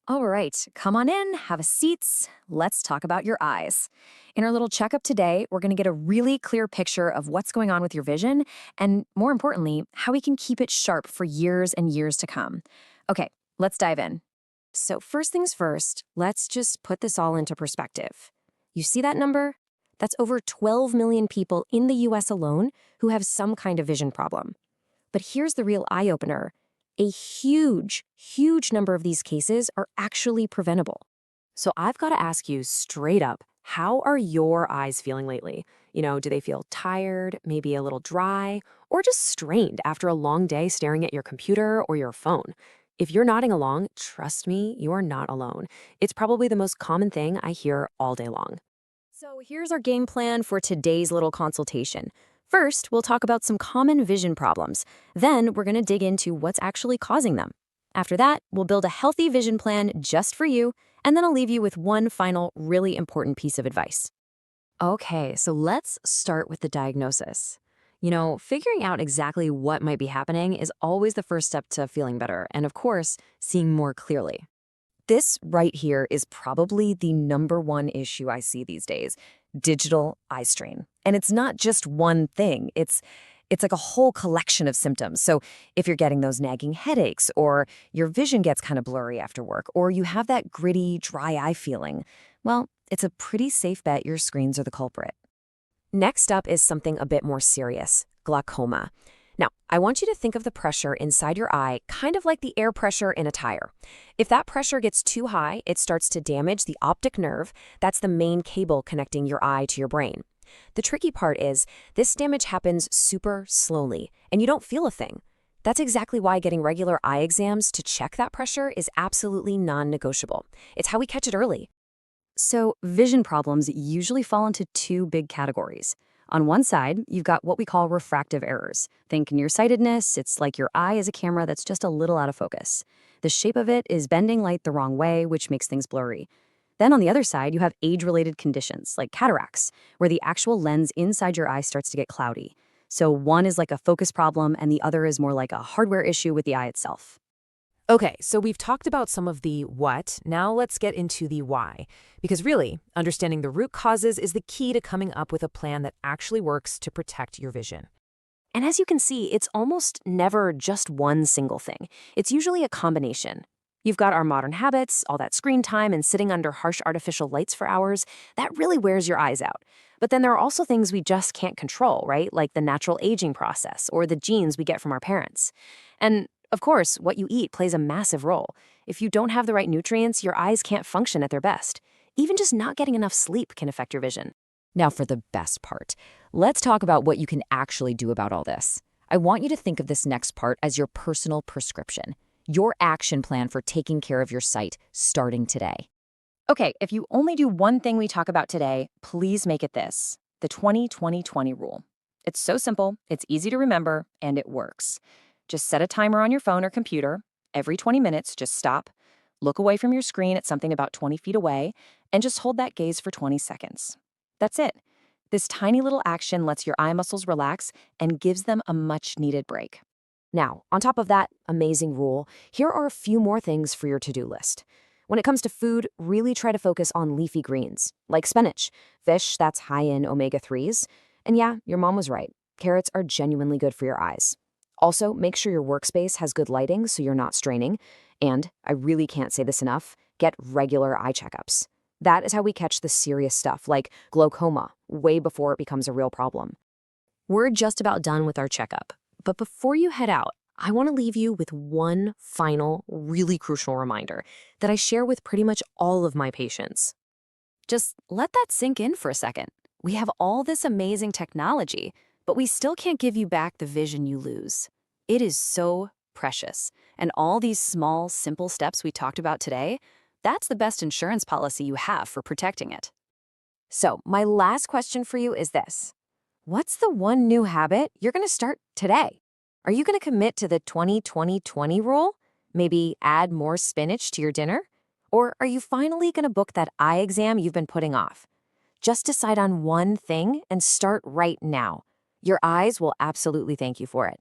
All right, come on in, have a seat. Let's talk about your eyes. In our little checkup today, we're going to get a really clear picture of what's going on with your vision and, more importantly, how we can keep it sharp for years and years to come. Okay, let's dive in. So, first things first, let's just put this all into perspective. You see that number? That's over 12 million people in the US alone who have some kind of vision problem. But here's the real eye opener. A huge, huge number of these cases are actually preventable. So I've got to ask you straight up, how are your eyes feeling lately? Do they feel tired, maybe a little dry, or just strained after a long day staring at your computer or your phone? If you're nodding along, trust me, you are not alone. It's probably the most common thing I hear all day long. So here's our game plan for today's little consultation. First, we'll talk about some common vision problems. Then, we're going to dig into what's actually causing them. After that, we'll build a healthy vision plan just for you, and then I'll leave you with one final, really important piece of advice. Okay, so let's start with the diagnosis. Figuring out exactly what might be happening is always the first step to feeling better, and of course, seeing more clearly. This right here is probably the number one issue I see these days, digital eye strain. And it's not just one thing. It's like a whole collection of symptoms. So if you're getting those nagging headaches, or your vision gets kind of blurry after work, or you have that gritty, dry eye feeling, well, it's a pretty safe bet your screens are the culprit. Next up is something a bit more serious, glaucoma. Now, I want you to think of the pressure inside your eye kind of like the air pressure in a tire. If that pressure gets too high, it starts to damage the optic nerve. That's the main cable connecting your eye to your brain. The tricky part is this damage happens super slowly, and you don't feel a thing. That's exactly why getting regular eye exams to check that pressure is absolutely non-negotiable. It's how we catch it early. So, vision problems usually fall into two big categories. On one side, you've got what we call refractive errors. Think nearsightedness. It's like your eye is a camera that's just a little out of focus. The shape of it is bending light the wrong way, which makes things blurry. Then on the other side, you have age-related conditions like cataracts, where the actual lens inside your eye starts to get cloudy. So one is like a focus problem, and the other is more like a hardware issue with the eye itself. Okay, so we've talked about some of the what. Now let's get into the why. Because really, understanding the root causes is the key to coming up with a plan that actually works to protect your vision. And as you can see, it's almost never just one single thing. It's usually a combination. You've got our modern habits, all that screen time and sitting under harsh artificial lights for hours. That really wears your eyes out. But then there are also things we just can't control, right? Like the natural aging process or the genes we get from our parents. And of course, what you eat plays a massive role. If you don't have the right nutrients, your eyes can't function at their best. Even just not getting enough sleep can affect your vision. Now for the best part. Let's talk about what you can actually do about all this. I want you to think of this next part as your personal prescription, your action plan for taking care of your sight starting today. Okay, if you only do one thing we talk about today, please make it this, the 20-20-20 rule. It's so simple, it's easy to remember, and it works. Just set a timer on your phone or computer. Every 20 minutes, just stop, look away from your screen at something about 20 feet away, and just hold that gaze for 20 seconds. That's it. This tiny little action lets your eye muscles relax and gives them a much-needed break. Now, on top of that amazing rule, here are a few more things for your to-do list. When it comes to food, really try to focus on leafy greens, like spinach, fish that's high in omega-3s. And yeah, your mom was right. Carrots are genuinely good for your eyes. Also, make sure your workspace has good lighting so you're not straining. And, I really can't say this enough, get regular eye checkups. That is how we catch the serious stuff, like glaucoma, way before it becomes a real problem. We're just about done with our checkup. But before you head out, I want to leave you with one final, really crucial reminder that I share with pretty much all of my patients. Just let that sink in for a second. We have all this amazing technology, but we still can't give you back the vision you lose. It is so precious. And all these small, simple steps we talked about today, that's the best insurance policy you have for protecting it. So, my last question for you is this. What's the one new habit you're going to start today? Are you going to commit to the 20-20-20 rule? Maybe add more spinach to your dinner? Or are you finally going to book that eye exam you've been putting off? Just decide on one thing and start right now. Your eyes will absolutely thank you for it.